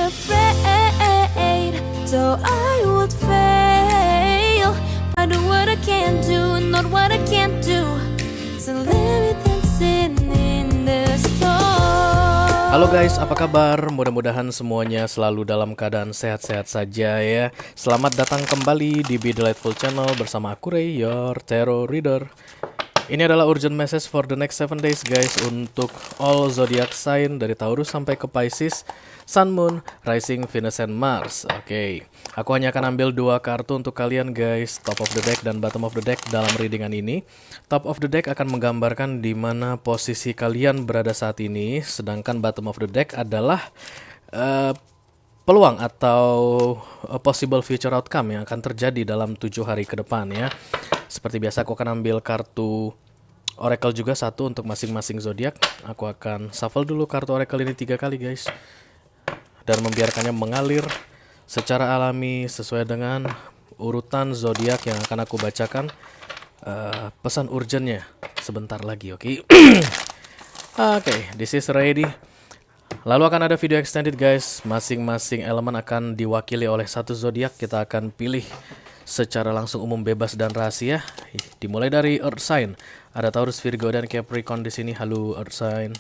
afraid, so I would fail. I do what I can do, not what I can't do. So let me dancing in the storm. Halo guys, apa kabar? Mudah-mudahan semuanya selalu dalam keadaan sehat-sehat saja ya. Selamat datang kembali di Be Delightful Channel bersama aku Ray, your tarot reader. Ini adalah urgent message for the next 7 days guys, untuk all zodiac sign dari Taurus sampai ke Pisces, Sun, Moon, Rising, Venus, and Mars. Oke, aku hanya akan ambil 2 kartu untuk kalian guys, top of the deck dan bottom of the deck dalam readingan ini. Top of the deck akan menggambarkan di mana posisi kalian berada saat ini, sedangkan bottom of the deck adalah peluang atau possible future outcome yang akan terjadi dalam 7 hari ke depan ya. Seperti biasa aku akan ambil kartu oracle juga satu untuk masing-masing zodiak. Aku akan shuffle dulu kartu oracle ini 3 kali guys, dan membiarkannya mengalir secara alami sesuai dengan urutan zodiak yang akan aku bacakan pesan urgentnya sebentar lagi. Oke. Oke, this is ready. Lalu akan ada video extended guys. Masing-masing elemen akan diwakili oleh satu zodiak. Kita akan pilih secara langsung umum, bebas dan rahasia. Dimulai dari Earth sign. Ada Taurus, Virgo, dan Capricorn di sini. Halo Earth sign.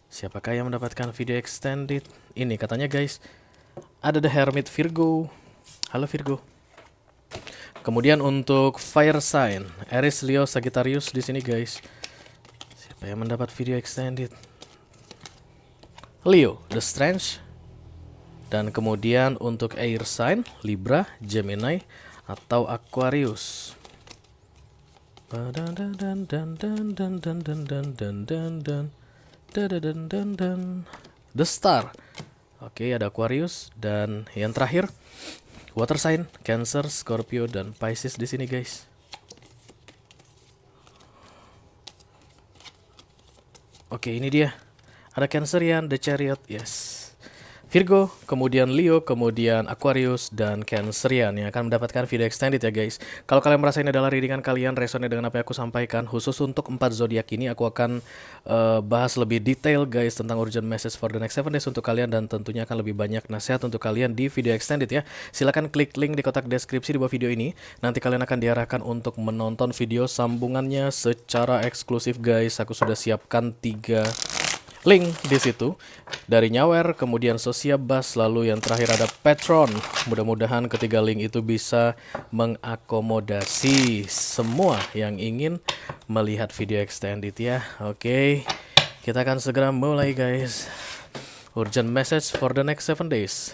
Siapakah yang mendapatkan video extended ini? Katanya guys, ada The Hermit Virgo. Halo Virgo. Kemudian untuk Fire sign, Aries, Leo, Sagittarius di sini guys. Siapa yang mendapat video extended? Leo, The Strange. Dan kemudian untuk air sign, Libra, Gemini, atau Aquarius. The Star. Oke, ada Aquarius. Dan yang terakhir, water sign, Cancer, Scorpio, dan Pisces di sini guys. Oke, ini dia. Ada Cancerian, The Chariot, yes. Virgo, kemudian Leo, kemudian Aquarius, dan Cancerian yang akan mendapatkan video extended ya guys. Kalau kalian merasa ini adalah readingan kalian, resonate dengan apa yang aku sampaikan, khusus untuk 4 zodiak ini, aku akan bahas lebih detail guys tentang urgent message for the next 7 days untuk kalian, dan tentunya akan lebih banyak nasihat untuk kalian di video extended ya. Silahkan klik link di kotak deskripsi di bawah video ini. Nanti kalian akan diarahkan untuk menonton video sambungannya secara eksklusif guys. Aku sudah siapkan 3 link di situ, dari Nyawer, kemudian Sosiabas, lalu yang terakhir ada Patreon. Mudah-mudahan ketiga link itu bisa mengakomodasi semua yang ingin melihat video extended ya. Oke, kita akan segera mulai guys. Urgent message for the next 7 days.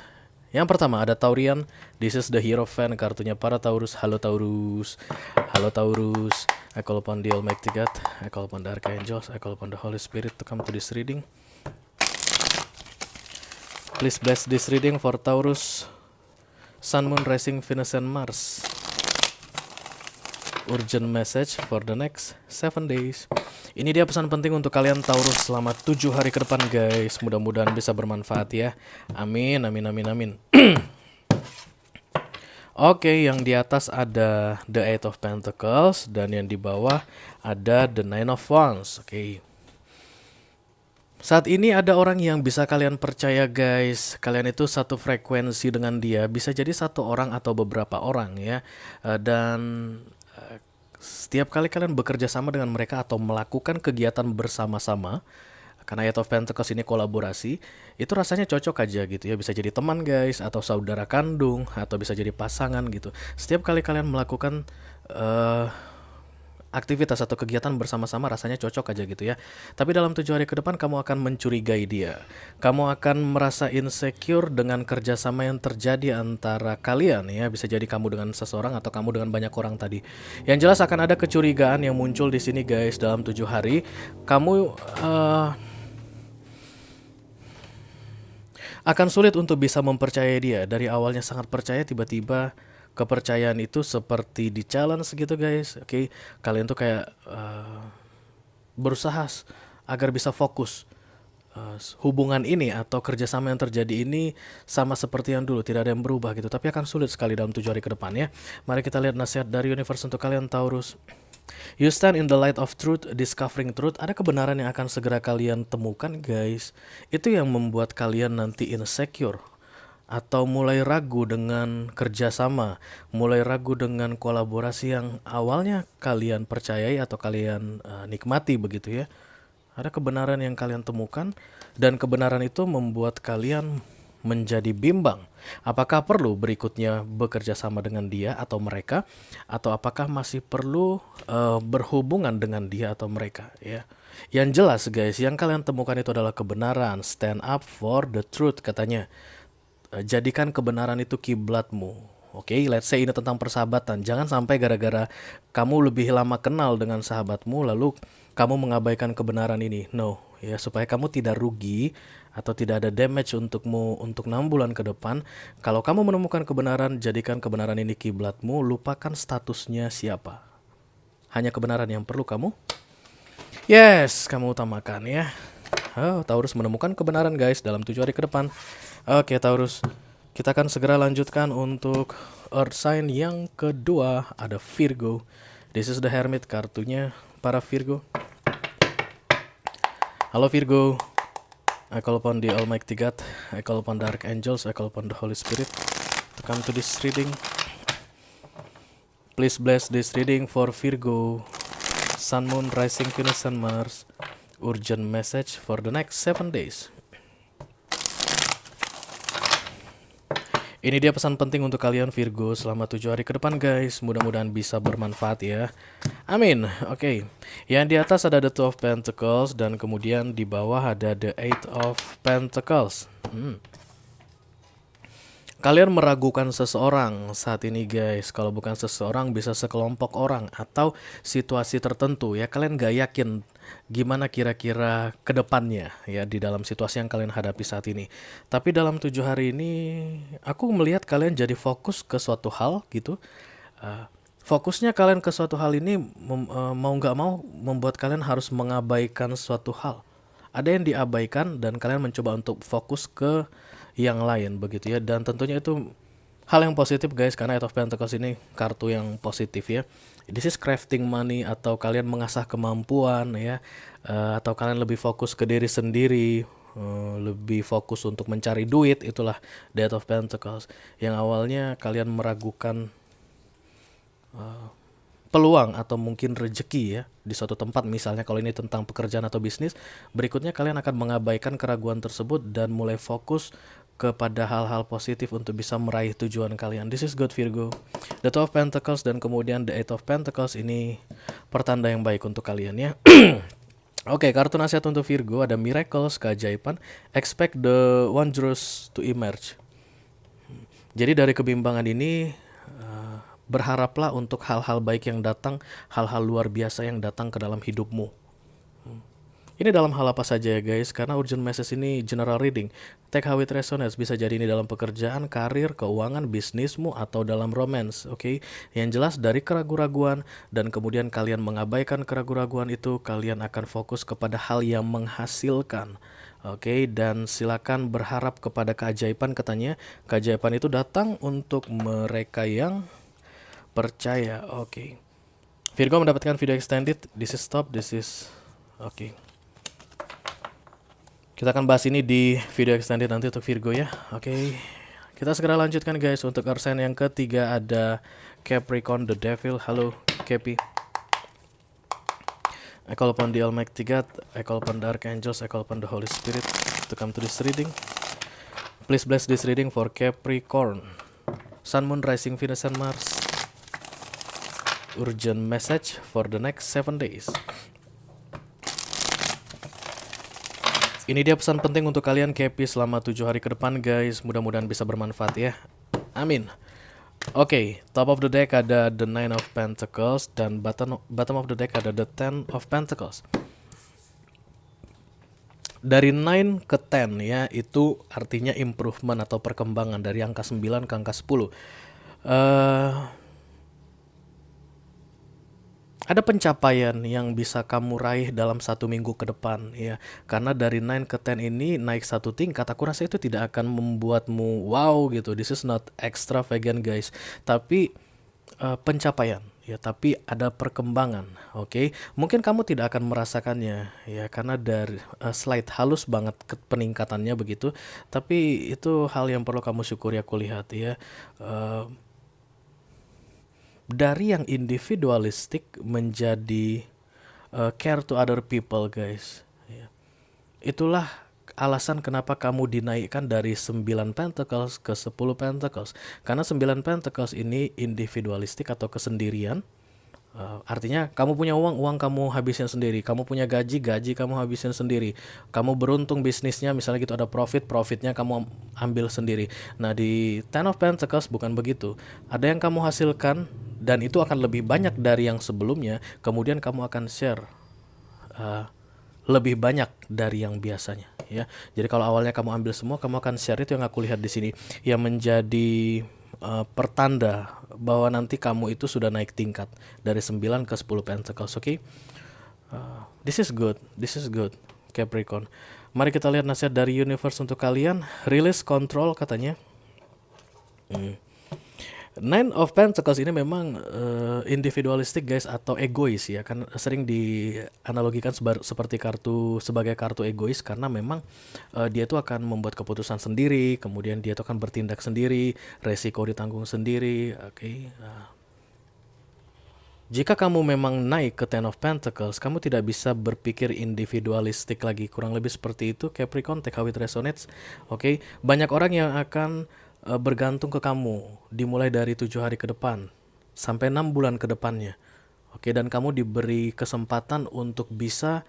Yang pertama ada Taurian. This is the Hierophant, kartunya para Taurus. Halo Taurus. Halo Taurus. I call upon the Almighty God, I call upon the Archangels, I call upon the Holy Spirit to come to this reading. Please bless this reading for Taurus, Sun, Moon, Rising, Venus, and Mars. Urgent message for the next 7 days. Ini dia pesan penting untuk kalian Taurus selama 7 hari ke depan guys. Mudah-mudahan bisa bermanfaat ya. Amin, amin, amin, amin. Oke, yang di atas ada The Eight of Pentacles, dan yang di bawah ada The Nine of Wands. Oke. Saat ini ada orang yang bisa kalian percaya guys. Kalian itu satu frekuensi dengan dia. Bisa jadi satu orang atau beberapa orang ya. Dan setiap kali kalian bekerja sama dengan mereka atau melakukan kegiatan bersama-sama, karena Eight of Pentacles ini kolaborasi, itu rasanya cocok aja gitu ya. Bisa jadi teman guys, atau saudara kandung, atau bisa jadi pasangan gitu. Setiap kali kalian melakukan aktivitas atau kegiatan bersama-sama, rasanya cocok aja gitu ya. Tapi dalam 7 hari ke depan kamu akan mencurigai dia. Kamu akan merasa insecure dengan kerjasama yang terjadi antara kalian ya. Bisa jadi kamu dengan seseorang atau kamu dengan banyak orang tadi. Yang jelas akan ada kecurigaan yang muncul di sini guys dalam 7 hari. Kamu akan sulit untuk bisa mempercayai dia. Dari awalnya sangat percaya, tiba-tiba kepercayaan itu seperti di challenge gitu guys. Oke, kalian tuh kayak berusaha agar bisa fokus hubungan ini atau kerjasama yang terjadi ini sama seperti yang dulu, tidak ada yang berubah gitu. Tapi akan sulit sekali dalam 7 hari ke depan ya. Mari kita lihat nasihat dari universe untuk kalian Taurus. You stand in the light of truth, discovering truth. Ada kebenaran yang akan segera kalian temukan, guys. Itu yang membuat kalian nanti insecure atau mulai ragu dengan kerjasama, mulai ragu dengan kolaborasi yang awalnya kalian percayai atau kalian nikmati begitu ya. Ada kebenaran yang kalian temukan dan kebenaran itu membuat kalian menjadi bimbang. Apakah perlu berikutnya bekerja sama dengan dia atau mereka, atau apakah masih perlu berhubungan dengan dia atau mereka ya. Yang jelas guys, yang kalian temukan itu adalah kebenaran. Stand up for the truth katanya. Jadikan kebenaran itu kiblatmu. Oke, let's say ini tentang persahabatan. Jangan sampai gara-gara kamu lebih lama kenal dengan sahabatmu lalu kamu mengabaikan kebenaran ini. No, ya supaya kamu tidak rugi atau tidak ada damage untukmu untuk 6 bulan ke depan. Kalau kamu menemukan kebenaran, jadikan kebenaran ini kiblatmu, lupakan statusnya siapa. Hanya kebenaran yang perlu kamu kamu utamakan ya. Taurus menemukan kebenaran guys dalam 7 hari ke depan. Oke Taurus, kita akan segera lanjutkan untuk Earth sign yang kedua, ada Virgo. This is the Hermit, kartunya para Virgo. Halo Virgo, I call upon the Almighty God, I call upon the Archangels, I call upon the Holy Spirit to come to this reading. Please bless this reading for Virgo, Sun, Moon, Rising, Venus, and Mars. Urgent message for the next 7 days. Ini dia pesan penting untuk kalian Virgo selama 7 hari ke depan guys. Mudah-mudahan bisa bermanfaat ya. Amin. Oke. Yang di atas ada the Two of Pentacles dan kemudian di bawah ada the Eight of Pentacles. Kalian meragukan seseorang saat ini guys. Kalau bukan seseorang bisa sekelompok orang atau situasi tertentu ya. Kalian gak yakin gimana kira-kira ke depannya ya di dalam situasi yang kalian hadapi saat ini. Tapi dalam 7 hari ini aku melihat kalian jadi fokus ke suatu hal gitu. Fokusnya kalian ke suatu hal ini mau gak mau membuat kalian harus mengabaikan suatu hal. Ada yang diabaikan dan kalian mencoba untuk fokus ke yang lain begitu ya. Dan tentunya itu hal yang positif guys, karena Eight of Pentacles ini kartu yang positif ya. This is crafting money, atau kalian mengasah kemampuan ya, atau kalian lebih fokus ke diri sendiri, lebih fokus untuk mencari duit. Itulah the Eight of Pentacles. Yang awalnya kalian meragukan peluang atau mungkin rejeki ya di suatu tempat, misalnya kalau ini tentang pekerjaan atau bisnis, berikutnya kalian akan mengabaikan keraguan tersebut dan mulai fokus kepada hal-hal positif untuk bisa meraih tujuan kalian. This is good Virgo. The Two of Pentacles dan kemudian the Eight of Pentacles ini pertanda yang baik untuk kalian ya. Oke, kartu nasihat untuk Virgo ada miracles, keajaiban, expect the wondrous to emerge. Jadi dari kebimbangan ini berharaplah untuk hal-hal baik yang datang, hal-hal luar biasa yang datang ke dalam hidupmu. Ini dalam hal apa saja ya guys, karena urgent message ini general reading. Take how it resonates, bisa jadi ini dalam pekerjaan, karir, keuangan, bisnismu, atau dalam romance. Oke, yang jelas dari keraguan-raguan dan kemudian kalian mengabaikan keraguan-raguan itu, kalian akan fokus kepada hal yang menghasilkan. Oke, dan silakan berharap kepada keajaiban katanya. Keajaiban itu datang untuk mereka yang percaya. Oke. Virgo mendapatkan video extended. This is stop, this is oke. Kita akan bahas ini di video extended nanti untuk Virgo ya. Oke. Kita segera lanjutkan guys. Untuk Earth sign yang ketiga ada Capricorn the Devil. Halo Capi. I call upon the Almighty God, I call upon the Archangels, I call upon the Holy Spirit to come to this reading. Please bless this reading for Capricorn, Sun, Moon, Rising, Venus, and Mars. Urgent message for the next 7 days. Ini dia pesan penting untuk kalian Capi selama 7 hari ke depan guys. Mudah-mudahan bisa bermanfaat ya. Amin. Oke, top of the deck ada the Nine of Pentacles dan bottom of the deck ada the Ten of Pentacles. Dari 9 ke 10 ya, itu artinya improvement atau perkembangan dari angka 9 ke angka 10. Ada pencapaian yang bisa kamu raih dalam 1 minggu ke depan ya. Karena dari 9 ke 10 ini naik 1 tingkat, aku rasa itu tidak akan membuatmu wow gitu. This is not extravagant guys. Tapi pencapaian ya, tapi ada perkembangan. Oke, mungkin kamu tidak akan merasakannya ya, karena dari slide halus banget peningkatannya begitu, tapi itu hal yang perlu kamu syukuri. Aku lihat ya, eh, dari yang individualistik menjadi care to other people, guys ya. Itulah alasan kenapa kamu dinaikkan dari 9 pentacles ke 10 pentacles. Karena 9 pentacles ini individualistik atau kesendirian. Artinya kamu punya uang, uang kamu habisin sendiri. Kamu punya gaji, gaji kamu habisin sendiri. Kamu beruntung bisnisnya, misalnya gitu ada profit, profitnya kamu ambil sendiri. Nah, di Ten of Pentacles bukan begitu. Ada yang kamu hasilkan dan itu akan lebih banyak dari yang sebelumnya. Kemudian kamu akan share lebih banyak dari yang biasanya ya. Jadi kalau awalnya kamu ambil semua, kamu akan share. Itu yang aku lihat di sini, yang menjadi pertanda bahwa nanti kamu itu sudah naik tingkat dari 9 ke 10 pentacles. Oke. This is good. This is good, Capricorn. Mari kita lihat nasihat dari universe untuk kalian. Release control katanya. Nine of Pentacles ini memang individualistik, guys, atau egois ya, kan sering dianalogikan seperti sebagai kartu egois, karena memang dia itu akan membuat keputusan sendiri, kemudian dia itu akan bertindak sendiri, resiko ditanggung sendiri. Oke. Jika kamu memang naik ke Ten of Pentacles, kamu tidak bisa berpikir individualistik lagi, kurang lebih seperti itu, Capricorn. Take how it resonates. Oke. Banyak orang yang akan bergantung ke kamu dimulai dari 7 hari ke depan sampai 6 bulan ke depannya. Oke, dan kamu diberi kesempatan untuk bisa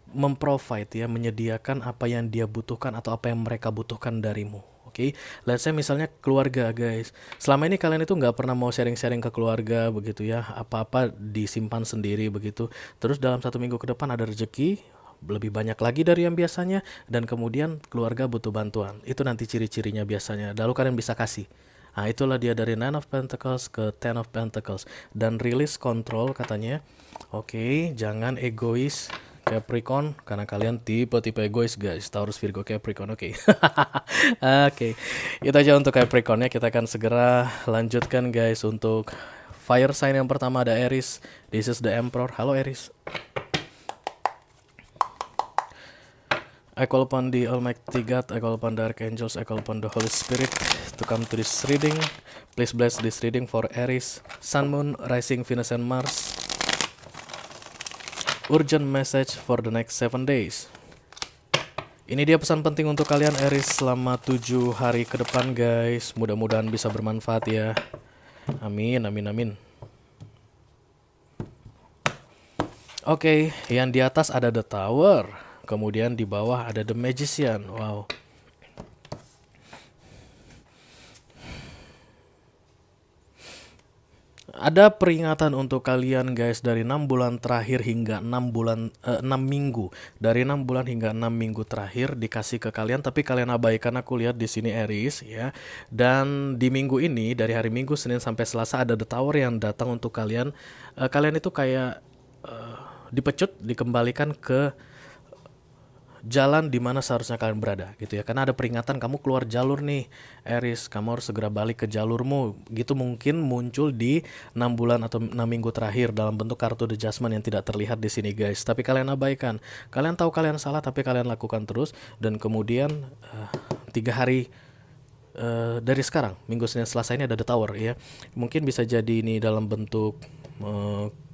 memprovide ya, menyediakan apa yang dia butuhkan atau apa yang mereka butuhkan darimu. Oke, let's say misalnya keluarga, guys. Selama ini kalian itu nggak pernah mau sharing-sharing ke keluarga begitu ya, apa-apa disimpan sendiri begitu. Terus dalam 1 minggu ke depan ada rezeki lebih banyak lagi dari yang biasanya, dan kemudian keluarga butuh bantuan. Itu nanti ciri-cirinya biasanya. Lalu kalian bisa kasih. Nah, itulah dia dari Nine of Pentacles ke Ten of Pentacles. Dan release control katanya. Oke, jangan egois, Capricorn, karena kalian tipe-tipe egois, guys. Taurus, Virgo, Capricorn. Oke. Oke. Itu aja untuk Capricorn ya. Kita akan segera lanjutkan, guys, untuk fire sign yang pertama ada Aries. This is the Emperor. Halo Aries. I call upon the Almighty God, I call upon the Archangels, I call upon the Holy Spirit to come to this reading. Please bless this reading for Aries, Sun, Moon, Rising, Venus, and Mars. Urgent message for the next 7 days. Ini dia pesan penting untuk kalian Aries selama 7 hari ke depan, guys. Mudah-mudahan bisa bermanfaat ya. Amin, amin, amin. Oke, yang di atas ada The Tower. Kemudian di bawah ada The Magician. Wow. Ada peringatan untuk kalian, guys, dari 6 bulan terakhir hingga 6 minggu. Dari 6 bulan hingga 6 minggu terakhir dikasih ke kalian, tapi kalian abaikan. Aku lihat di sini Aries ya. Dan di minggu ini, dari hari Minggu, Senin sampai Selasa, ada The Tower yang datang untuk kalian. Kalian itu kayak dipecut, dikembalikan ke jalan di mana seharusnya kalian berada gitu ya, karena ada peringatan kamu keluar jalur nih Aries, kamu harus segera balik ke jalurmu gitu. Mungkin muncul di 6 bulan atau 6 minggu terakhir dalam bentuk kartu The Judgment yang tidak terlihat di sini, guys, tapi kalian abaikan. Kalian tahu kalian salah, tapi kalian lakukan terus. Dan kemudian 3 hari dari sekarang, Minggu, Senin, Selasa ini ada The Tower ya. Mungkin bisa jadi ini dalam bentuk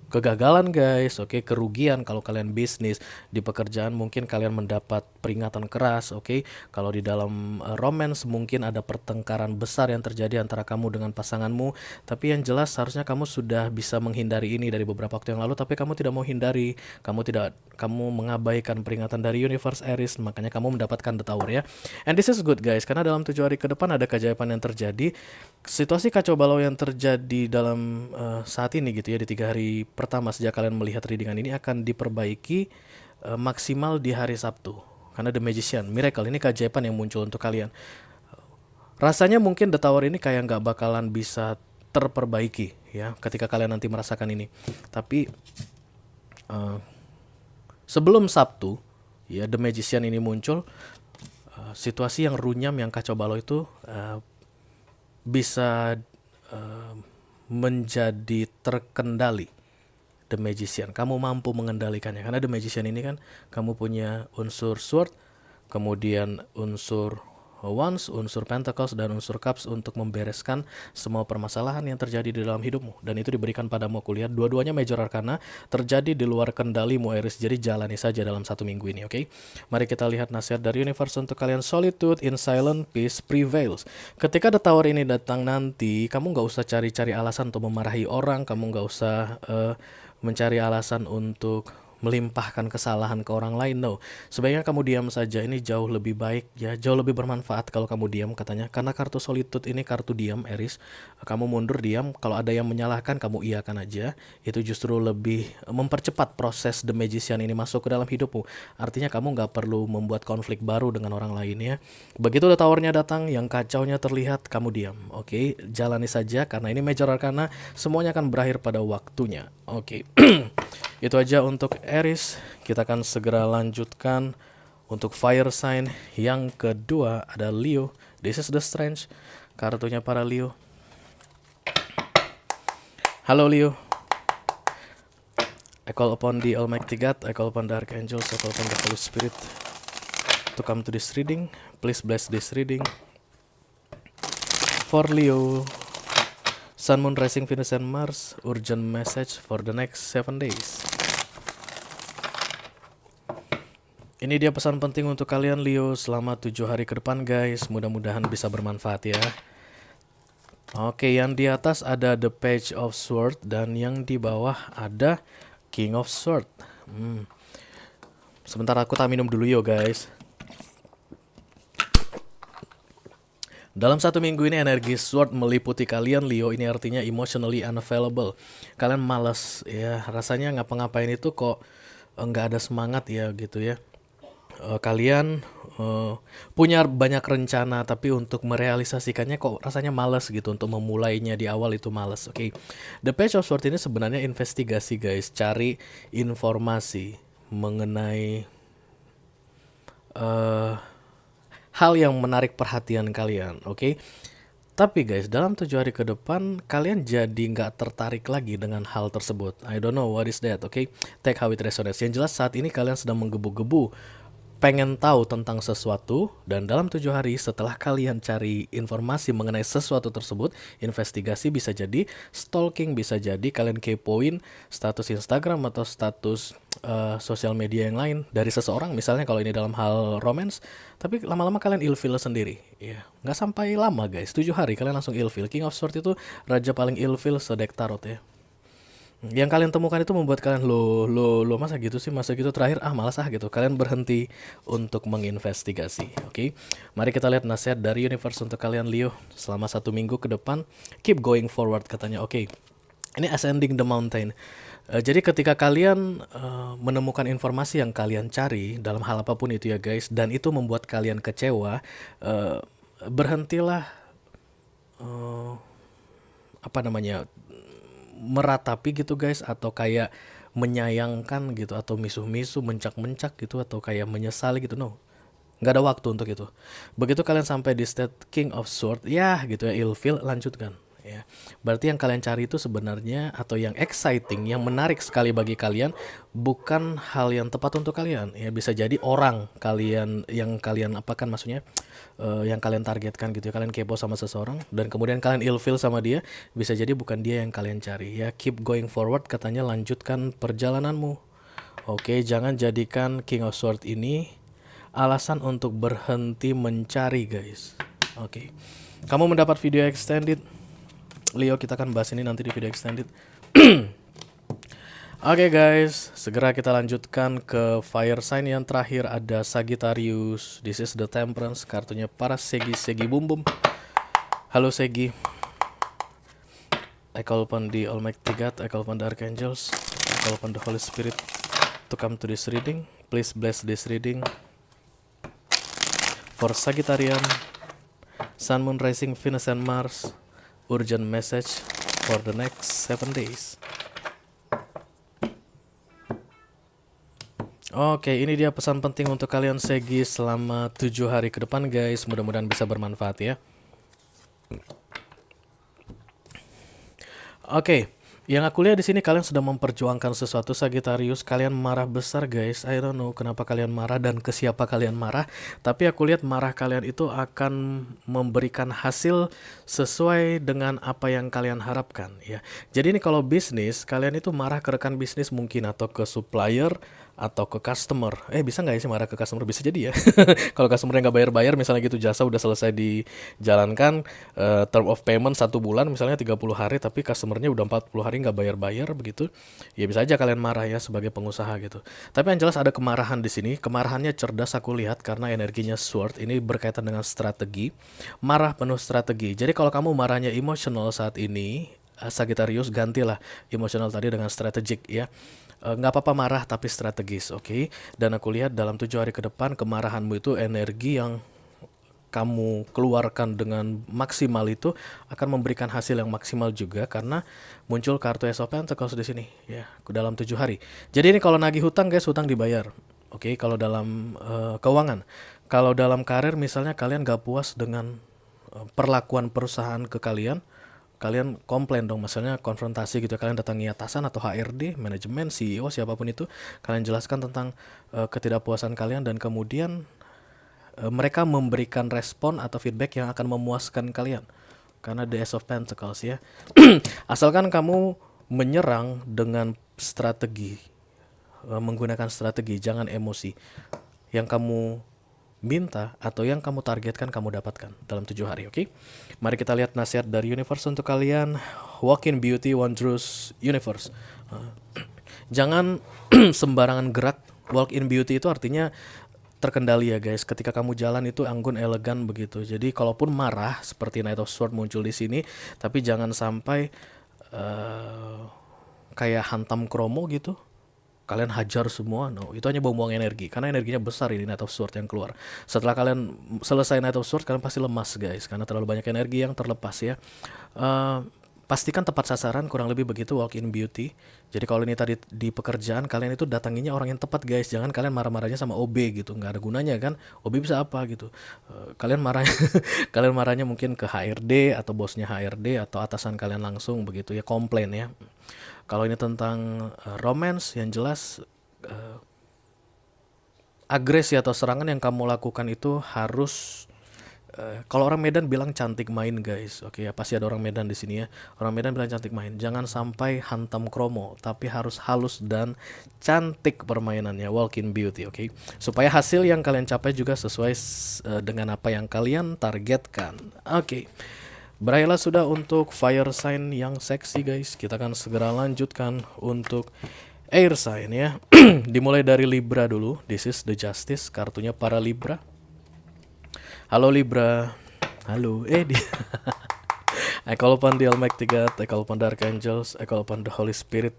kegagalan, guys, oke, kerugian kalau kalian bisnis, di pekerjaan mungkin kalian mendapat peringatan keras, oke. Kalau di dalam romance mungkin ada pertengkaran besar yang terjadi antara kamu dengan pasanganmu, tapi yang jelas harusnya kamu sudah bisa menghindari ini dari beberapa waktu yang lalu, tapi kamu tidak mau hindari, kamu mengabaikan peringatan dari universe Aries, makanya kamu mendapatkan The Tower ya. And this is good, guys, karena dalam 7 hari ke depan ada keajaiban yang terjadi. Situasi kacau balau yang terjadi dalam saat ini gitu ya, di 3 hari pertama sejak kalian melihat readingan ini akan diperbaiki maksimal di hari Sabtu, karena The Magician, miracle, ini keajaiban yang muncul untuk kalian. Rasanya mungkin The Tower ini kayak nggak bakalan bisa terperbaiki ya ketika kalian nanti merasakan ini, tapi sebelum Sabtu ya The Magician ini muncul, situasi yang runyam, yang kacau balau itu bisa menjadi terkendali. The Magician, kamu mampu mengendalikannya karena The Magician ini kan kamu punya unsur sword, kemudian unsur wands, unsur pentacles, dan unsur cups untuk membereskan semua permasalahan yang terjadi di dalam hidupmu, dan itu diberikan padamu. Aku lihat dua-duanya major arcana terjadi di luar kendalimu Aries, jadi jalani saja dalam 1 minggu ini, oke? Mari kita lihat nasihat dari universe untuk kalian. Solitude in silent peace prevails. Ketika The Tower ini datang nanti, kamu nggak usah cari-cari alasan untuk memarahi orang, kamu nggak usah mencari alasan untuk melimpahkan kesalahan ke orang lain. No, sebaiknya kamu diam saja. Ini jauh lebih baik ya, jauh lebih bermanfaat kalau kamu diam katanya, karena kartu solitude ini kartu diam Aries. Kamu mundur diam, kalau ada yang menyalahkan kamu iakan aja. Itu justru lebih mempercepat proses The Magician ini masuk ke dalam hidupmu. Artinya kamu nggak perlu membuat konflik baru dengan orang lain ya. Begitu The Tower-nya datang, yang kacaunya terlihat, kamu diam. Oke, jalani saja karena ini major arcana, semuanya akan berakhir pada waktunya. Oke. Itu aja untuk Aries. Kita akan segera lanjutkan untuk fire sign. Yang kedua ada Leo. This is the Strange. Kartunya para Leo. Halo Leo. I call upon the Almighty God, I call upon the Archangels, I call upon the Holy Spirit to come to this reading. Please bless this reading. For Leo, Sun, Moon, Rising, Venus, and Mars, urgent message for the next 7 days. Ini dia pesan penting untuk kalian Leo selama 7 hari ke depan guys. Mudah-mudahan bisa bermanfaat ya. Oke, yang di atas ada The Page of Sword dan yang di bawah ada King of Sword. Sebentar aku tak minum dulu yo guys. Dalam 1 minggu ini energi Sword meliputi kalian Leo. Ini artinya emotionally unavailable. Kalian malas ya, rasanya ngapa-ngapain itu kok nggak ada semangat ya gitu ya. Kalian punya banyak rencana tapi untuk merealisasikannya kok rasanya malas gitu. Untuk memulainya di awal itu malas. Oke. The Page of Sword ini sebenarnya investigasi guys, cari informasi mengenai hal yang menarik perhatian kalian, oke? Tapi guys, dalam 7 hari ke depan kalian jadi nggak tertarik lagi dengan hal tersebut. I don't know what is that, oke? Take how it resonates. Yang jelas saat ini kalian sedang menggebu-gebu pengen tahu tentang sesuatu, dan dalam 7 hari setelah kalian cari informasi mengenai sesuatu tersebut, investigasi bisa jadi stalking, bisa jadi kalian kepoin status Instagram atau status sosial media yang lain dari seseorang, misalnya kalau ini dalam hal romance, tapi lama-lama kalian ilfeel sendiri ya. Nggak sampai lama guys, 7 hari kalian langsung ilfeel. King of Swords itu raja paling ilfeel sedek tarot ya. Yang kalian temukan itu membuat kalian lo masa gitu sih, masa gitu terakhir malas gitu. Kalian berhenti untuk menginvestigasi. Oke. Mari kita lihat nasihat dari universe untuk kalian Leo selama 1 minggu ke depan. Keep going forward katanya. Oke. Ini ascending the mountain. Jadi ketika kalian menemukan informasi yang kalian cari dalam hal apapun itu ya guys, dan itu membuat kalian kecewa, berhentilah meratapi gitu guys, atau kayak menyayangkan gitu, atau misuh-misuh, mencak-mencak gitu, atau kayak menyesali gitu. No, nggak ada waktu untuk itu. Begitu kalian sampai di state King of Sword ya gitu ya, ilfeel, lanjutkan ya. Berarti yang kalian cari itu sebenarnya, atau yang exciting, yang menarik sekali bagi kalian, bukan hal yang tepat untuk kalian ya. Bisa jadi orang kalian yang kalian apakan, maksudnya yang kalian targetkan gitu ya. Kalian kepo sama seseorang dan kemudian kalian ilfeel sama dia, bisa jadi bukan dia yang kalian cari ya. Keep going forward katanya, lanjutkan perjalananmu. Oke, jangan jadikan King of Sword ini alasan untuk berhenti mencari guys. Oke. Kamu mendapat video extended Leo, kita akan bahas ini nanti di video extended. Oke guys, segera kita lanjutkan ke fire sign yang terakhir, ada Sagittarius. This is the Temperance, kartunya para Segi Bum Bum. Halo Segi. I call upon the Almighty God, I call upon the Archangels, I call upon the Holy Spirit to come to this reading. Please bless this reading. For Sagittarian, Sun, Moon, Rising, Venus, and Mars, urgent message for the next 7 days. Oke, ini dia pesan penting untuk kalian Segi selama 7 hari ke depan guys. Mudah-mudahan bisa bermanfaat ya. Oke, yang aku lihat di sini kalian sedang memperjuangkan sesuatu Sagittarius. Kalian marah besar guys. I don't know kenapa kalian marah dan ke siapa kalian marah. Tapi aku lihat marah kalian itu akan memberikan hasil sesuai dengan apa yang kalian harapkan ya. Jadi ini kalau bisnis, kalian itu marah ke rekan bisnis mungkin atau ke supplier atau ke customer. Bisa nggak ya sih marah ke customer? Bisa jadi ya. Kalau customer nggak bayar-bayar, misalnya gitu jasa udah selesai dijalankan, term of payment 1 bulan, misalnya 30 hari, tapi customernya udah 40 hari nggak bayar-bayar begitu. Ya bisa aja kalian marah ya sebagai pengusaha gitu. Tapi yang jelas ada kemarahan di sini. Kemarahannya cerdas aku lihat karena energinya sword ini berkaitan dengan strategi. Marah penuh strategi. Jadi kalau kamu marahnya emosional saat ini, Sagittarius, gantilah emosional tadi dengan strategik ya. Nggak apa-apa marah tapi strategis, oke? Dan aku lihat dalam 7 hari ke depan kemarahanmu itu energi yang kamu keluarkan dengan maksimal itu akan memberikan hasil yang maksimal juga karena muncul kartu Ace of Pentacles di sini ya dalam 7 hari. Jadi ini kalau nagih hutang guys, hutang dibayar. Oke, kalau dalam keuangan, kalau dalam karir misalnya kalian gak puas dengan perlakuan perusahaan ke kalian, kalian komplain dong, misalnya konfrontasi gitu, kalian datangi atasan atau HRD, manajemen, CEO, siapapun itu, kalian jelaskan tentang ketidakpuasan kalian dan kemudian mereka memberikan respon atau feedback yang akan memuaskan kalian karena the Ace of Pentacles ya. Asalkan kamu menyerang dengan strategi, menggunakan strategi, jangan emosi. Yang kamu minta atau yang kamu targetkan kamu dapatkan dalam 7 hari, oke? Mari kita lihat nasihat dari universe untuk kalian. Walk in beauty, wondrous universe. Jangan sembarangan gerak. Walk in beauty itu artinya terkendali ya guys. Ketika kamu jalan itu anggun, elegan begitu. Jadi kalaupun marah seperti Knight of Swords muncul di sini, tapi jangan sampai kayak hantam kromo gitu. Kalian hajar semua, no, itu hanya buang-buang energi karena energinya besar ini Knight of Swords yang keluar. Setelah kalian selesai Knight of Swords, kalian pasti lemas guys karena terlalu banyak energi yang terlepas ya. Pastikan tepat sasaran, kurang lebih begitu walk in beauty. Jadi kalau ini tadi di pekerjaan, kalian itu datanginya orang yang tepat guys. Jangan kalian marah-marahnya sama OB gitu, nggak ada gunanya kan. OB bisa apa gitu. Kalian marah kalian marahnya mungkin ke HRD atau bosnya HRD atau atasan kalian langsung begitu ya, komplain ya. Kalau ini tentang romance, yang jelas agresi atau serangan yang kamu lakukan itu harus kalau orang Medan bilang cantik main guys, oke ya, pasti ada orang Medan di sini ya. Orang Medan bilang cantik main, jangan sampai hantam kromo, tapi harus halus dan cantik permainannya, walk in beauty, oke? Supaya hasil yang kalian capai juga sesuai dengan apa yang kalian targetkan, oke? Berakhirlah sudah untuk fire sign yang seksi guys. Kita akan segera lanjutkan untuk air sign ya. Dimulai dari Libra dulu. This is the justice, kartunya para Libra. Halo Libra. Halo. I call upon the Almighty God, I call upon the Archangels, I call upon the Holy Spirit,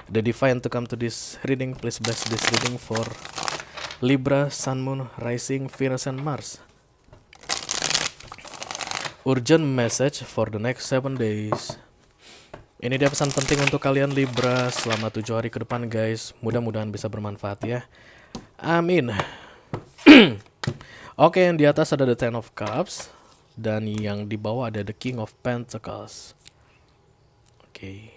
the Divine to come to this reading. Please bless this reading for Libra, Sun, Moon, Rising, Venus, and Mars. Urgent message for the next 7 days. Ini dia pesan penting untuk kalian Libra selama 7 hari ke depan guys. Mudah-mudahan bisa bermanfaat ya. Amin. Oke, yang di atas ada the Ten of Cups dan yang di bawah ada the King of Pentacles. Oke.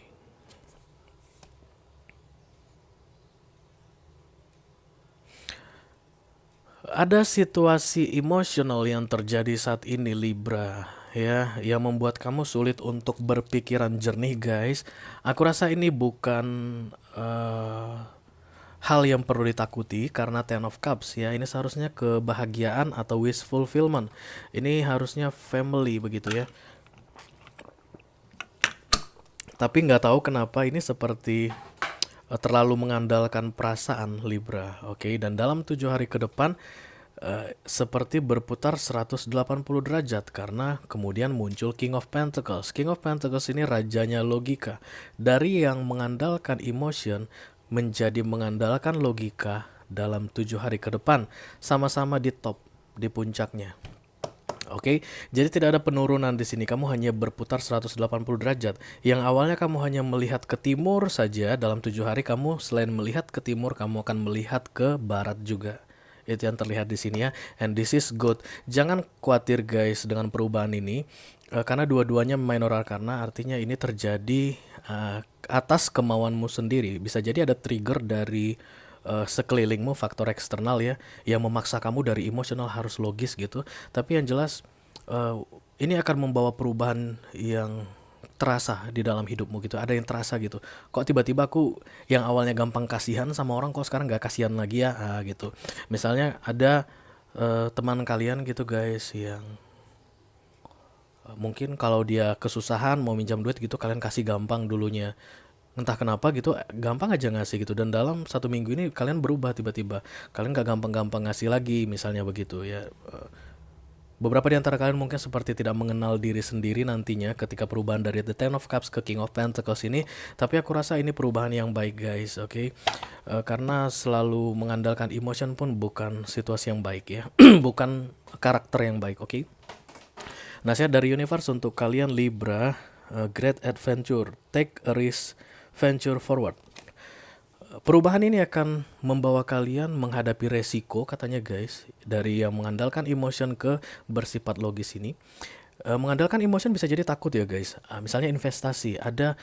Ada situasi emosional yang terjadi saat ini Libra ya, yang membuat kamu sulit untuk berpikiran jernih guys. Aku rasa ini bukan hal yang perlu ditakuti karena Ten of Cups ya. Ini seharusnya kebahagiaan atau wish fulfillment. Ini harusnya family begitu ya. Tapi nggak tahu kenapa ini seperti terlalu mengandalkan perasaan Libra, oke? Dan dalam 7 hari ke depan seperti berputar 180 derajat karena kemudian muncul King of Pentacles. King of Pentacles ini rajanya logika. Dari yang mengandalkan emotion menjadi mengandalkan logika dalam 7 hari ke depan, sama-sama di top, di puncaknya. Oke, jadi tidak ada penurunan di sini. Kamu hanya berputar 180 derajat. Yang awalnya kamu hanya melihat ke timur saja, dalam 7 hari kamu selain melihat ke timur, kamu akan melihat ke barat juga. Itu yang terlihat di sini ya. And this is good. Jangan khawatir guys dengan perubahan ini. Karena dua-duanya minor arcana, artinya ini terjadi atas kemauanmu sendiri. Bisa jadi ada trigger dari sekelilingmu, faktor eksternal ya, yang memaksa kamu dari emosional harus logis gitu. Tapi yang jelas ini akan membawa perubahan yang terasa di dalam hidupmu gitu. Ada yang terasa gitu. Kok tiba-tiba aku yang awalnya gampang kasihan sama orang, kok sekarang gak kasihan lagi ya, gitu. Misalnya ada teman kalian gitu guys yang mungkin kalau dia kesusahan mau minjam duit gitu, kalian kasih gampang dulunya. Entah kenapa gitu, gampang aja ngasih gitu. Dan dalam 1 minggu ini kalian berubah tiba-tiba. Kalian gak gampang-gampang ngasih lagi, misalnya begitu ya. Beberapa di antara kalian mungkin seperti tidak mengenal diri sendiri nantinya ketika perubahan dari The Ten of Cups ke King of Pentacles ini. Tapi aku rasa ini perubahan yang baik guys, oke? Karena selalu mengandalkan emotion pun bukan situasi yang baik ya. Bukan karakter yang baik, oke? Nasihat dari universe untuk kalian Libra, great adventure, take a risk, venture forward. Perubahan ini akan membawa kalian menghadapi resiko katanya guys, dari yang mengandalkan emotion ke bersifat logis ini. Mengandalkan emotion bisa jadi takut ya guys. Misalnya investasi, ada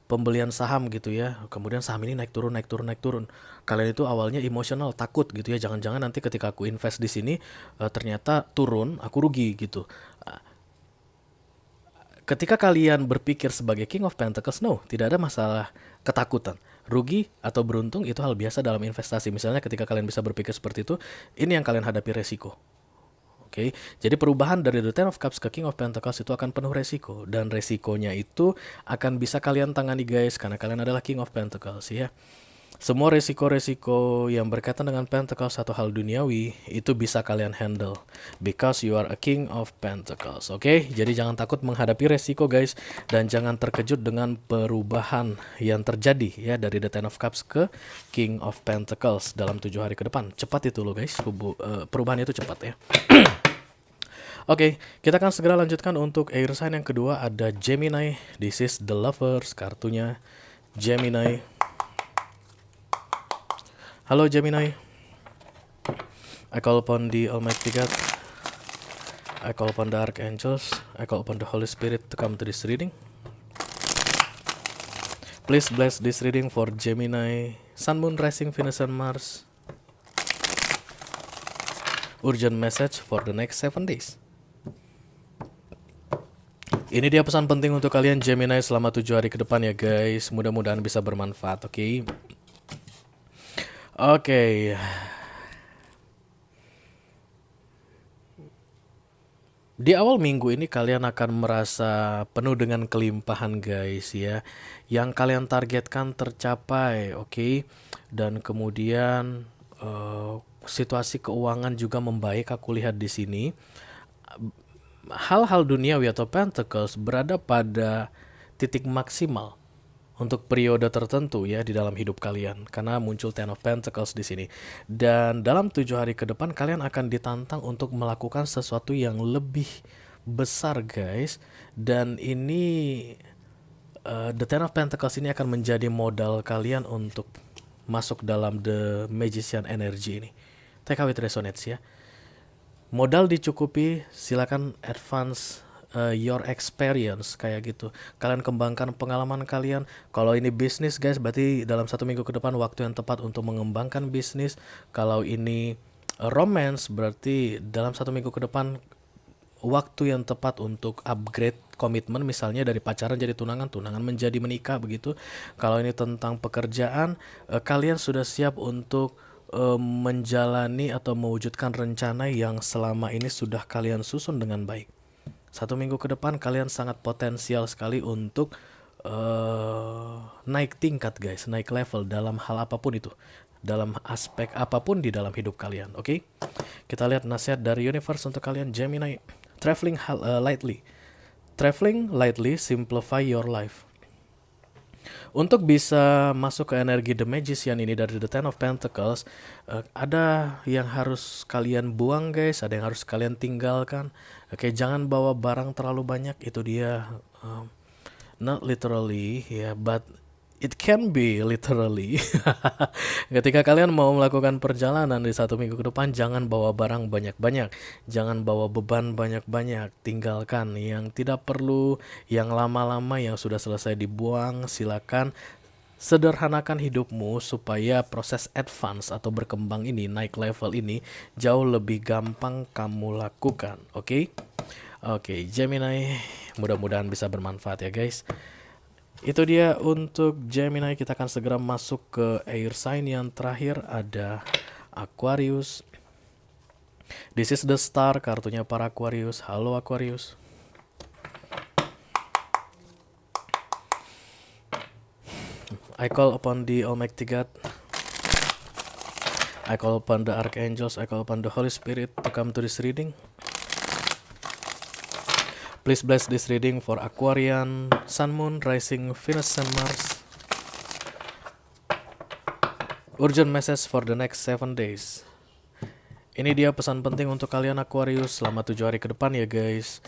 pembelian saham gitu ya, kemudian saham ini naik turun naik turun naik turun. Kalian itu awalnya emosional, takut gitu ya, jangan-jangan nanti ketika aku invest di sini ternyata turun, aku rugi gitu. Ketika kalian berpikir sebagai King of Pentacles, no, tidak ada masalah ketakutan. Rugi atau beruntung itu hal biasa dalam investasi. Misalnya ketika kalian bisa berpikir seperti itu, ini yang kalian hadapi resiko. Oke, jadi perubahan dari The Ten of Cups ke King of Pentacles itu akan penuh resiko. Dan resikonya itu akan bisa kalian tangani guys, karena kalian adalah King of Pentacles ya. Semua resiko-resiko yang berkaitan dengan Pentacles atau hal duniawi itu bisa kalian handle because you are a King of Pentacles. Oke, jadi jangan takut menghadapi resiko guys, dan jangan terkejut dengan perubahan yang terjadi ya dari The Ten of Cups ke King of Pentacles dalam 7 hari ke depan. Cepat itu loh guys, perubahan itu cepat ya. Oke, kita akan segera lanjutkan untuk air sign yang kedua, ada Gemini. This is the Lovers, kartunya Gemini. Halo Gemini, I call upon the Almighty God, I call upon the Archangels, I call upon the Holy Spirit to come to this reading. Please bless this reading for Gemini, Sun, Moon, Rising, Venus, and Mars. Urgent message for the next 7 days. Ini dia pesan penting untuk kalian Gemini selama 7 hari ke depan ya guys. Mudah-mudahan bisa bermanfaat, oke? Oke. Di awal minggu ini kalian akan merasa penuh dengan kelimpahan guys ya. Yang kalian targetkan tercapai, oke? Dan kemudian situasi keuangan juga membaik, aku lihat di sini. Hal-hal duniawi atau Pentacles berada pada titik maksimal untuk periode tertentu ya di dalam hidup kalian, karena muncul Ten of Pentacles di sini. Dan dalam 7 hari ke depan kalian akan ditantang untuk melakukan sesuatu yang lebih besar guys. Dan ini The Ten of Pentacles ini akan menjadi modal kalian untuk masuk dalam The Magician Energy ini. Take how it resonates ya. Modal dicukupi, silakan advance your experience kayak gitu. Kalian kembangkan pengalaman kalian. Kalau ini bisnis guys, berarti dalam 1 minggu ke depan waktu yang tepat untuk mengembangkan bisnis. Kalau ini romance, berarti dalam 1 minggu ke depan waktu yang tepat untuk upgrade komitmen, misalnya dari pacaran jadi tunangan, tunangan menjadi menikah begitu. Kalau ini tentang pekerjaan, kalian sudah siap untuk menjalani atau mewujudkan rencana yang selama ini sudah kalian susun dengan baik. 1 minggu ke depan kalian sangat potensial sekali untuk naik tingkat guys, naik level dalam hal apapun itu, dalam aspek apapun di dalam hidup kalian, oke? Kita lihat nasihat dari universe untuk kalian Gemini. Traveling lightly. Traveling lightly, simplify your life. Untuk bisa masuk ke energi The Magician ini dari The Ten of Pentacles, ada yang harus kalian buang guys, ada yang harus kalian tinggalkan. Oke, jangan bawa barang terlalu banyak, itu dia. Not literally ya, but It can be literally. Ketika kalian mau melakukan perjalanan di 1 minggu ke depan, jangan bawa barang banyak-banyak, jangan bawa beban banyak-banyak. Tinggalkan yang tidak perlu, yang lama-lama, yang sudah selesai dibuang. Silakan sederhanakan hidupmu supaya proses advance atau berkembang ini, naik level ini jauh lebih gampang kamu lakukan. Oke? Oke, Gemini, mudah-mudahan bisa bermanfaat ya guys. Itu dia untuk Gemini. Kita akan segera masuk ke air sign yang terakhir, ada Aquarius. This is the star, kartunya para Aquarius. Halo Aquarius. I call upon the Almighty God. I call upon the Archangels. I call upon the Holy Spirit to come to this reading. Please bless this reading for Aquarian, Sun, Moon, Rising, Venus, and Mars. Urgent message for the next 7 days. Ini dia pesan penting untuk kalian Aquarius selama 7 hari ke depan ya guys.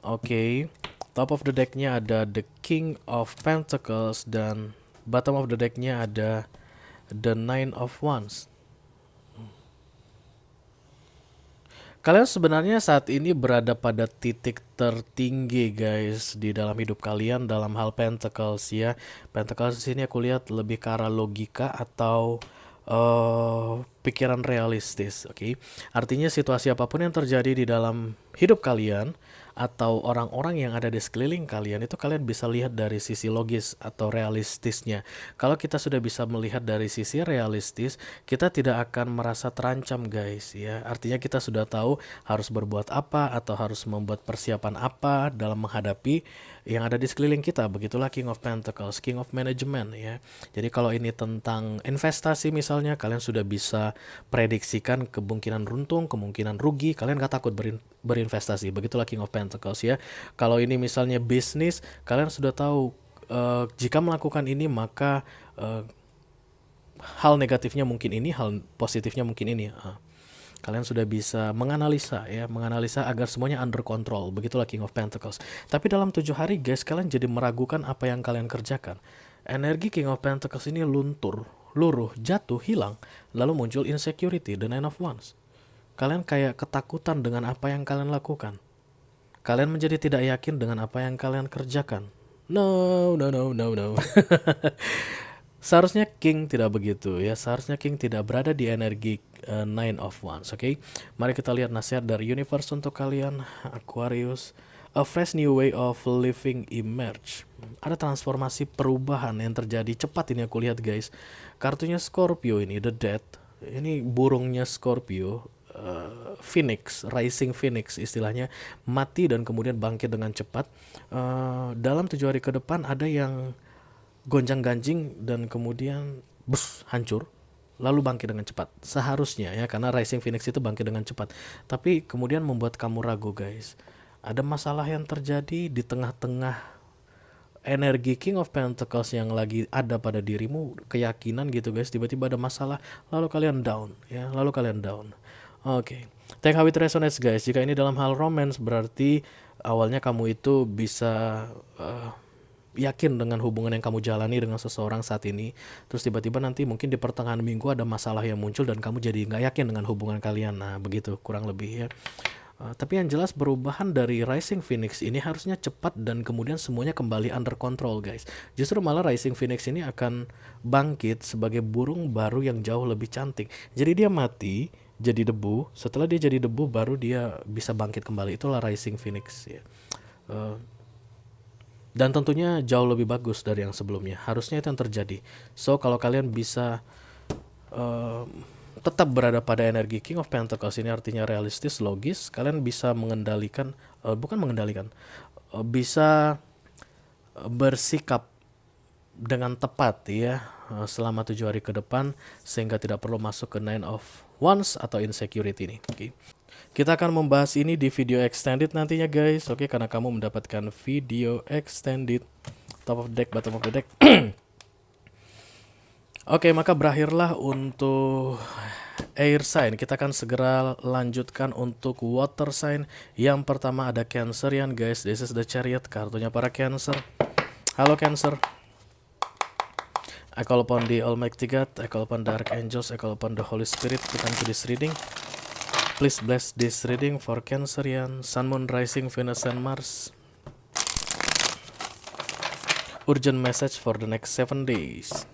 Oke, top of the decknya ada the King of Pentacles dan bottom of the decknya ada the Nine of Wands. Kalian sebenarnya saat ini berada pada titik tertinggi guys di dalam hidup kalian dalam hal Pentacles ya. Pentacles di sini aku lihat lebih ke arah logika atau pikiran realistis, oke? Artinya situasi apapun yang terjadi di dalam hidup kalian atau orang-orang yang ada di sekeliling kalian itu kalian bisa lihat dari sisi logis atau realistisnya. Kalau kita sudah bisa melihat dari sisi realistis, kita tidak akan merasa terancam guys ya. Artinya kita sudah tahu harus berbuat apa atau harus membuat persiapan apa dalam menghadapi yang ada di sekeliling kita. Begitulah King of Pentacles, King of Management ya. Jadi kalau ini tentang investasi misalnya, kalian sudah bisa prediksikan kemungkinan untung, kemungkinan rugi, kalian gak takut berinvestasi. Begitulah King of Pentacles ya. Kalau ini misalnya bisnis, kalian sudah tahu jika melakukan ini maka hal negatifnya mungkin ini, hal positifnya mungkin ini. Kalian sudah bisa menganalisa ya, menganalisa agar semuanya under control. Begitulah King of Pentacles. Tapi dalam 7 hari guys, kalian jadi meragukan apa yang kalian kerjakan. Energi King of Pentacles ini luntur, luruh, jatuh, hilang. Lalu muncul insecurity, the Nine of Wands. Kalian kayak ketakutan dengan apa yang kalian lakukan. Kalian menjadi tidak yakin dengan apa yang kalian kerjakan. No. Seharusnya King tidak begitu ya. Seharusnya King tidak berada di energi Nine of Wands, oke? Mari kita lihat nasihat dari universe untuk kalian Aquarius. A fresh new way of living emerge. Ada transformasi perubahan yang terjadi cepat ini aku lihat guys. Kartunya Scorpio ini, the Death. Ini burungnya Scorpio, Phoenix, Rising Phoenix istilahnya, mati dan kemudian bangkit dengan cepat. Dalam 7 hari ke depan ada yang gonjang-ganjing dan kemudian hancur lalu bangkit dengan cepat seharusnya ya, karena Rising Phoenix itu bangkit dengan cepat, tapi kemudian membuat kamu ragu guys. Ada masalah yang terjadi di tengah-tengah energi King of Pentacles yang lagi ada pada dirimu, keyakinan gitu guys, tiba-tiba ada masalah lalu kalian down ya, Oke. Take how it resonates guys. Jika ini dalam hal romance berarti awalnya kamu itu bisa yakin dengan hubungan yang kamu jalani dengan seseorang saat ini, terus tiba-tiba nanti mungkin di pertengahan minggu ada masalah yang muncul dan kamu jadi nggak yakin dengan hubungan kalian. Nah begitu kurang lebih ya. Tapi yang jelas perubahan dari Rising Phoenix ini harusnya cepat dan kemudian semuanya kembali under control guys. Justru malah Rising Phoenix ini akan bangkit sebagai burung baru yang jauh lebih cantik. Jadi dia mati jadi debu, setelah dia jadi debu baru dia bisa bangkit kembali. Itulah Rising Phoenix ya. Dan tentunya jauh lebih bagus dari yang sebelumnya. Harusnya itu yang terjadi. So kalau kalian bisa tetap berada pada energi King of Pentacles ini, artinya realistis, logis, kalian bisa mengendalikan, bisa bersikap dengan tepat ya selama 7 hari ke depan sehingga tidak perlu masuk ke Nine of Wands atau insecurity ini. Okay. Kita akan membahas ini di video extended nantinya guys, oke, karena kamu mendapatkan video extended top of the deck, bottom of the deck. Oke, maka berakhirlah untuk air sign. Kita akan segera lanjutkan untuk water sign. Yang pertama ada Cancerian guys. This is the Chariot, kartunya para Cancer. Halo Cancer. I call upon the Almighty God, I call upon the Archangels, I call upon the Holy Spirit to come to this reading. Please bless this reading for Cancerian, Sun, Moon, Rising, Venus, and Mars. Urgent message for the next 7 days.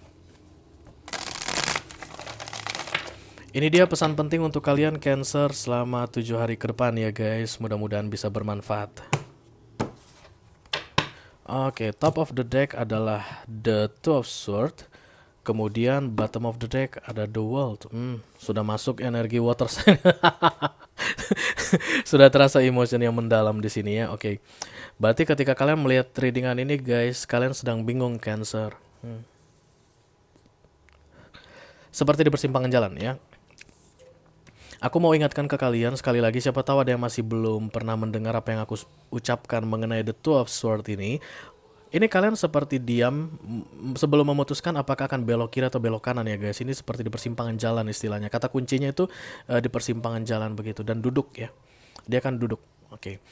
Ini dia pesan penting untuk kalian Cancer selama 7 hari ke depan ya guys. Mudah-mudahan bisa bermanfaat. Oke, top of the deck adalah the Two of Swords. Kemudian bottom of the deck ada the World. Sudah masuk energi water sign. Sudah terasa emotion yang mendalam di sini ya. Oke. Berarti ketika kalian melihat readingan ini guys, kalian sedang bingung Cancer. Seperti di persimpangan jalan ya. Aku mau ingatkan ke kalian sekali lagi, siapa tahu ada yang masih belum pernah mendengar apa yang aku ucapkan mengenai the Two of Swords ini. Ini kalian seperti diam sebelum memutuskan apakah akan belok kiri atau belok kanan ya guys. Ini seperti di persimpangan jalan istilahnya. Kata kuncinya itu di persimpangan jalan begitu. Dan duduk ya. Dia akan duduk. Oke.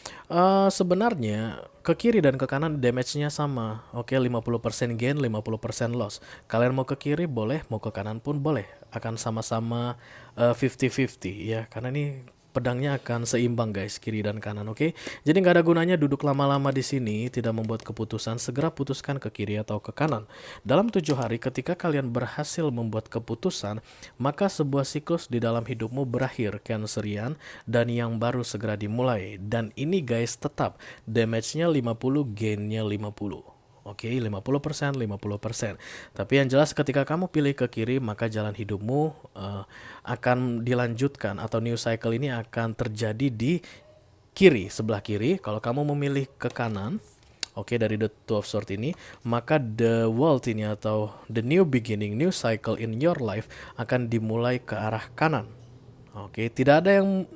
Sebenarnya ke kiri dan ke kanan damage-nya sama. Oke, 50% gain, 50% loss. Kalian mau ke kiri boleh, mau ke kanan pun boleh. Akan sama-sama 50-50 ya. Karena ini pedangnya akan seimbang guys, kiri dan kanan, oke? Jadi nggak ada gunanya duduk lama-lama di sini, tidak membuat keputusan, segera putuskan ke kiri atau ke kanan. Dalam 7 hari ketika kalian berhasil membuat keputusan, maka sebuah siklus di dalam hidupmu berakhir, Cancerian, dan yang baru segera dimulai. Dan ini guys tetap, damage-nya 50, gain-nya 50. Oke, 50%, 50%. Tapi yang jelas ketika kamu pilih ke kiri, maka jalan hidupmu akan dilanjutkan atau new cycle ini akan terjadi di kiri, sebelah kiri. Kalau kamu memilih ke kanan, oke, dari the Two of Swords ini, maka the world ini atau the new beginning, new cycle in your life akan dimulai ke arah kanan. Oke, tidak ada yang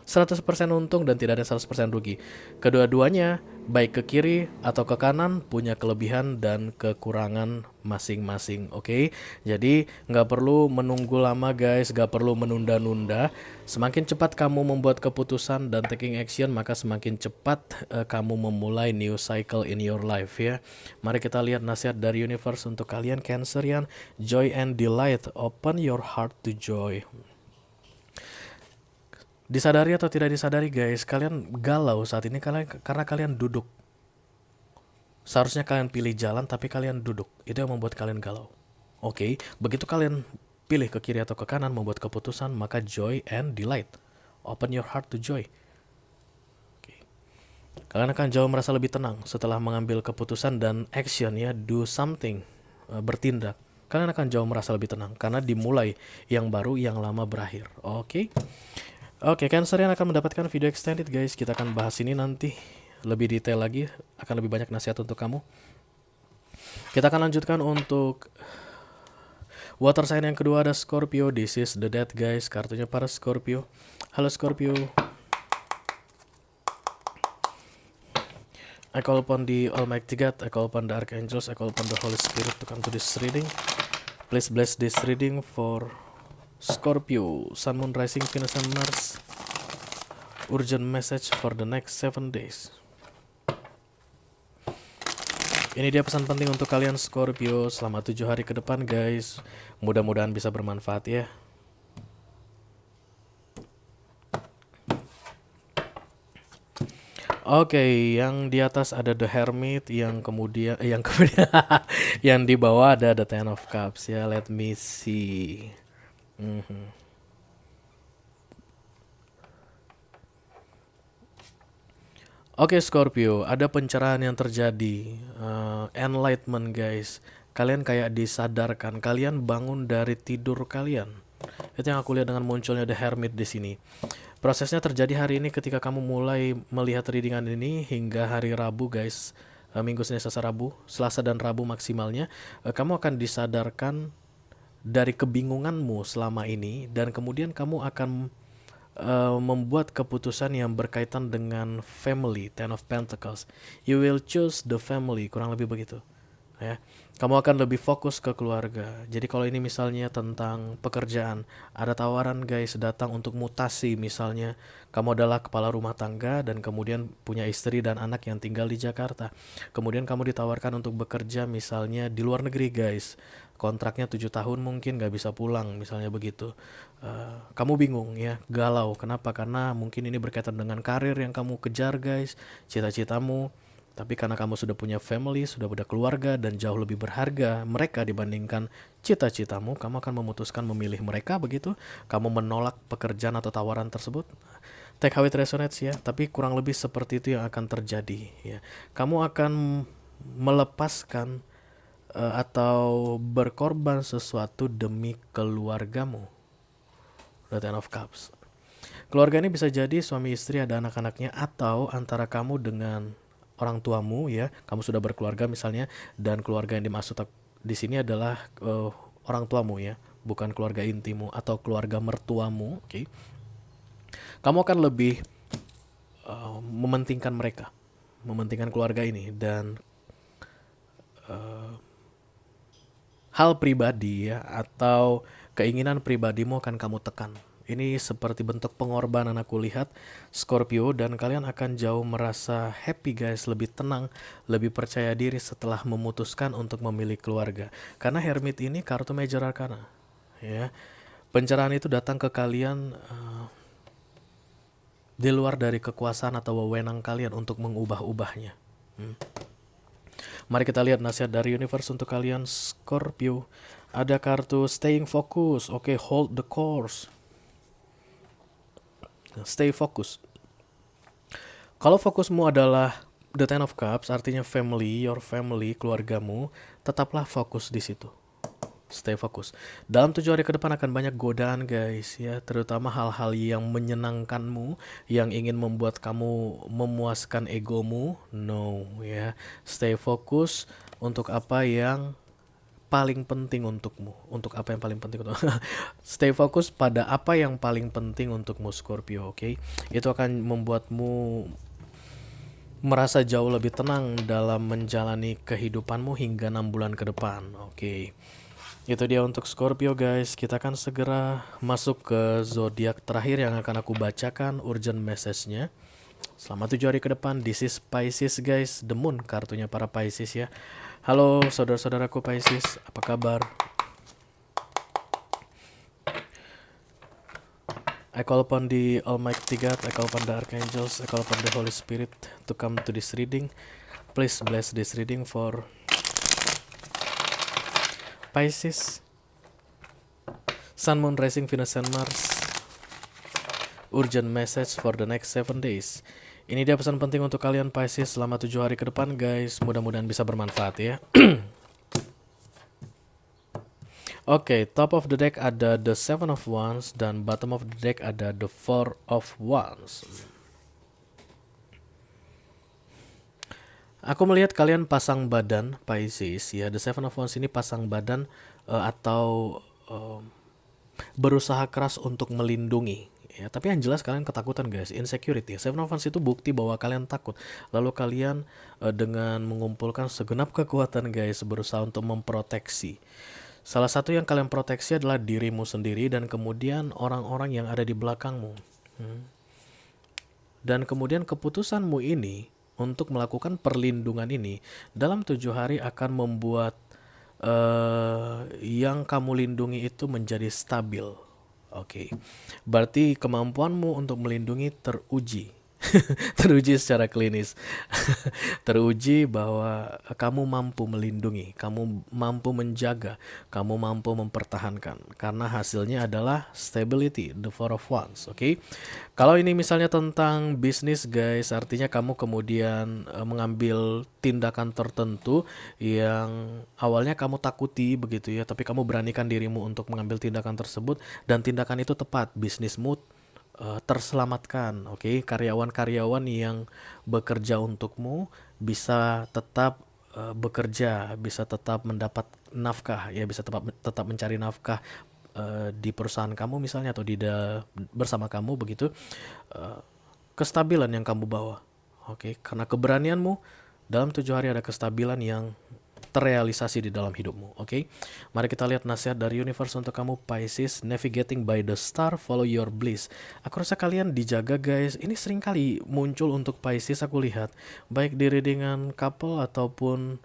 100% untung dan tidak ada 100% rugi. Kedua-duanya baik ke kiri atau ke kanan punya kelebihan dan kekurangan masing-masing. Oke, jadi nggak perlu menunggu lama guys, nggak perlu menunda-nunda. Semakin cepat kamu membuat keputusan dan taking action, maka semakin cepat kamu memulai new cycle in your life ya. Mari kita lihat nasihat dari universe untuk kalian Cancerian. Joy and delight, open your heart to joy. Disadari atau tidak disadari guys, kalian galau saat ini karena kalian duduk. Seharusnya kalian pilih jalan tapi kalian duduk. Itu yang membuat kalian galau. Oke, begitu kalian pilih ke kiri atau ke kanan membuat keputusan, maka joy and delight. Open your heart to joy. Oke. Kalian akan jauh merasa lebih tenang setelah mengambil keputusan dan action ya, do something, bertindak. Kalian akan jauh merasa lebih tenang karena dimulai yang baru, yang lama berakhir. Oke. Oke, Cancerian akan mendapatkan video extended guys. Kita akan bahas ini nanti lebih detail lagi, akan lebih banyak nasihat untuk kamu. Kita akan lanjutkan untuk water sign yang kedua, ada Scorpio. This is the death guys, kartunya para Scorpio. Halo Scorpio. I call upon the Almighty God, I call upon the Archangels, I call upon the Holy Spirit to come to this reading. Please bless this reading for Scorpio, Sun, Moon, Rising, Venus, and Mars. Urgent message for the next 7 days. Ini dia pesan penting untuk kalian Scorpio selama 7 hari ke depan guys. Mudah-mudahan bisa bermanfaat ya. Oke, yang di atas ada The Hermit, yang kemudian yang di bawah ada The Ten of Cups ya. Let me see. Oke Scorpio, ada pencerahan yang terjadi, enlightenment guys. Kalian kayak disadarkan, kalian bangun dari tidur kalian. Itu yang aku lihat dengan munculnya The Hermit di sini. Prosesnya terjadi hari ini ketika kamu mulai melihat readingan ini hingga hari Rabu guys. Minggu, Senin, Selasa, Rabu, Selasa dan Rabu maksimalnya. Kamu akan disadarkan dari kebingunganmu selama ini dan kemudian kamu akan membuat keputusan yang berkaitan dengan family, Ten of Pentacles. You will choose the family, kurang lebih begitu. ya. Kamu akan lebih fokus ke keluarga. Jadi kalau ini misalnya tentang pekerjaan, ada tawaran guys datang untuk mutasi misalnya. Kamu adalah kepala rumah tangga dan kemudian punya istri dan anak yang tinggal di Jakarta. Kemudian kamu ditawarkan untuk bekerja misalnya di luar negeri guys. Kontraknya 7 tahun mungkin gak bisa pulang misalnya begitu. Kamu bingung ya, galau. Kenapa? Karena mungkin ini berkaitan dengan karir yang kamu kejar guys, cita-citamu. Tapi karena kamu sudah punya family, sudah punya keluarga, dan jauh lebih berharga mereka dibandingkan cita-citamu, kamu akan memutuskan memilih mereka begitu. Kamu menolak pekerjaan atau tawaran tersebut. Take how it resonates ya, tapi kurang lebih seperti itu yang akan terjadi ya. Kamu akan melepaskan atau berkorban sesuatu demi keluargamu. The Ten of Cups. Keluarga ini bisa jadi suami istri, ada anak-anaknya, atau antara kamu dengan orang tuamu ya, kamu sudah berkeluarga misalnya, dan keluarga yang dimaksud di sini adalah orang tuamu ya, bukan keluarga intimu atau keluarga mertuamu. Oke. Kamu akan lebih mementingkan mereka, mementingkan keluarga ini, dan hal pribadi ya atau keinginan pribadimu akan kamu tekan. Ini seperti bentuk pengorbanan aku lihat Scorpio, dan kalian akan jauh merasa happy guys, lebih tenang, lebih percaya diri setelah memutuskan untuk memilih keluarga. Karena Hermit ini kartu Major Arcana ya. Pencerahan itu datang ke kalian di luar dari kekuasaan atau wewenang kalian untuk mengubah-ubahnya. Mari kita lihat nasihat dari universe untuk kalian Scorpio. Ada kartu staying focus. Oke, hold the course. Stay focus. Kalau fokusmu adalah the Ten of Cups, artinya family, your family, keluargamu, tetaplah fokus di situ. Stay fokus. Dalam 7 hari ke depan akan banyak godaan guys ya, terutama hal-hal yang menyenangkanmu, yang ingin membuat kamu memuaskan egomu. No ya. Stay fokus untuk apa yang paling penting untukmu. Untuk apa yang paling penting untuk stay fokus pada apa yang paling penting untukmu Scorpio, oke? Itu akan membuatmu merasa jauh lebih tenang dalam menjalani kehidupanmu hingga 6 bulan ke depan, oke? Itu dia untuk Scorpio guys. Kita akan segera masuk ke zodiak terakhir yang akan aku bacakan urgent message-nya. Selama 7 hari ke depan. This is Pisces guys, the moon kartunya para Pisces ya. Halo saudara-saudaraku Pisces, apa kabar? I call upon the Almighty God, I call upon the Archangels, I call upon the Holy Spirit to come to this reading. Please bless this reading for Pisces, Sun, Moon, Rising, Venus, and Mars. Urgent message for the next 7 days. Ini dia pesan penting untuk kalian Pisces selama 7 hari ke depan guys. Mudah-mudahan bisa bermanfaat ya. Oke, top of the deck ada the Seven of Wands dan bottom of the deck ada the Four of Wands. Aku melihat kalian pasang badan Pisces ya. The Seven of Wands ini pasang badan atau berusaha keras untuk melindungi. Ya, tapi yang jelas kalian ketakutan guys, insecurity. Seven of Wands itu bukti bahwa kalian takut. Lalu kalian dengan mengumpulkan segenap kekuatan guys, berusaha untuk memproteksi. Salah satu yang kalian proteksi adalah dirimu sendiri dan kemudian orang-orang yang ada di belakangmu. Dan kemudian keputusanmu ini untuk melakukan perlindungan ini dalam 7 hari akan membuat yang kamu lindungi itu menjadi stabil. Oke, berarti kemampuanmu untuk melindungi teruji. Teruji secara klinis. Teruji bahwa kamu mampu melindungi, kamu mampu menjaga, kamu mampu mempertahankan. Karena hasilnya adalah stability, the Four of Wands. Oke. Kalau ini misalnya tentang bisnis guys, artinya kamu kemudian mengambil tindakan tertentu yang awalnya kamu takuti begitu ya, tapi kamu beranikan dirimu untuk mengambil tindakan tersebut dan tindakan itu tepat, bisnismu terselamatkan. Oke, karyawan-karyawan yang bekerja untukmu bisa tetap bekerja, bisa tetap mendapat nafkah ya, bisa tetap mencari nafkah di perusahaan kamu misalnya atau bersama kamu begitu. Kestabilan yang kamu bawa. Oke, karena keberanianmu dalam 7 hari ada kestabilan yang terrealisasi di dalam hidupmu. Oke, mari kita lihat nasihat dari universe untuk kamu Pisces. Navigating by the star, follow your bliss. Aku rasa kalian dijaga guys. Ini sering kali muncul untuk Pisces, aku lihat baik di readingan couple ataupun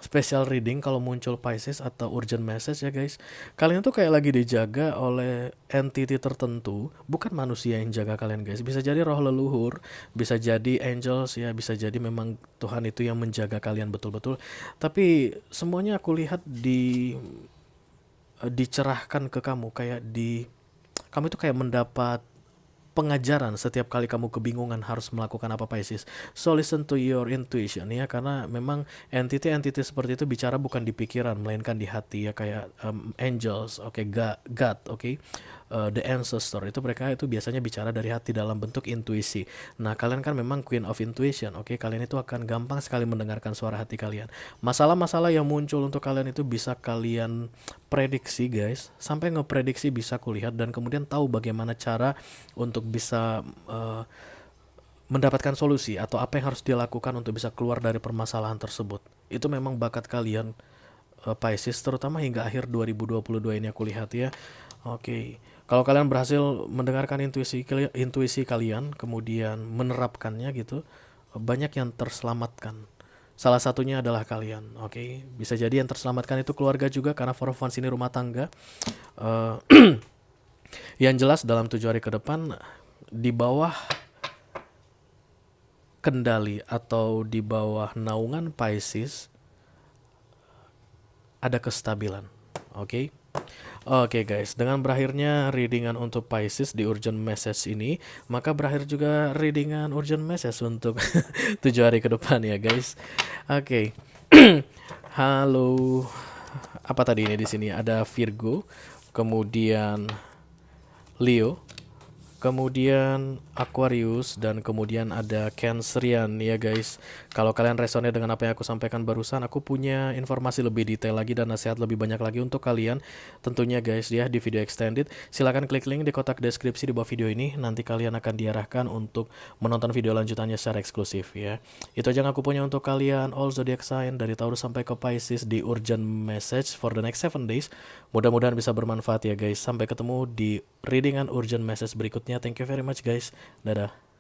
special reading. Kalau muncul Pisces atau urgent message ya guys, kalian tuh kayak lagi dijaga oleh entity tertentu, bukan manusia yang jaga kalian guys. Bisa jadi roh leluhur, bisa jadi angels ya, bisa jadi memang Tuhan itu yang menjaga kalian betul-betul. Tapi semuanya aku lihat dicerahkan ke kamu, kayak kamu itu kayak mendapat pengajaran setiap kali kamu kebingungan harus melakukan apa Pisces. So listen to your intuition ya, karena memang entity-entity seperti itu bicara bukan di pikiran melainkan di hati ya, kayak angels, God, the ancestor, itu mereka itu biasanya bicara dari hati dalam bentuk intuisi. Nah, kalian kan memang queen of intuition, kalian itu akan gampang sekali mendengarkan suara hati kalian. Masalah-masalah yang muncul untuk kalian itu bisa kalian prediksi guys, sampai ngeprediksi bisa kulihat, dan kemudian tahu bagaimana cara untuk bisa mendapatkan solusi atau apa yang harus dilakukan untuk bisa keluar dari permasalahan tersebut. Itu memang bakat kalian Pisces, terutama hingga akhir 2022 ini aku lihat ya. Kalau kalian berhasil mendengarkan intuisi kalian, kemudian menerapkannya gitu, banyak yang terselamatkan. Salah satunya adalah kalian, Bisa jadi yang terselamatkan itu keluarga juga, karena for fun ini rumah tangga. Yang jelas dalam 7 hari ke depan, di bawah kendali atau di bawah naungan Pisces, ada kestabilan. Oke guys, dengan berakhirnya readingan untuk Pisces di urgent message ini, maka berakhir juga readingan urgent message untuk 7 hari ke depan ya guys. Halo. Apa tadi ini di sini? Ada Virgo, kemudian Leo, kemudian Aquarius, dan kemudian ada Cancerian ya guys. Kalau kalian resonate dengan apa yang aku sampaikan barusan, aku punya informasi lebih detail lagi dan nasihat lebih banyak lagi untuk kalian tentunya guys ya, di video extended. Silahkan klik link di kotak deskripsi di bawah video ini, nanti kalian akan diarahkan untuk menonton video lanjutannya secara eksklusif ya. Itu aja yang aku punya untuk kalian all zodiac sign dari Taurus sampai ke Pisces di urgent message for the next 7 days. Mudah-mudahan bisa bermanfaat ya guys. Sampai ketemu di readingan urgent message berikutnya. Thank you very much guys. Dadah.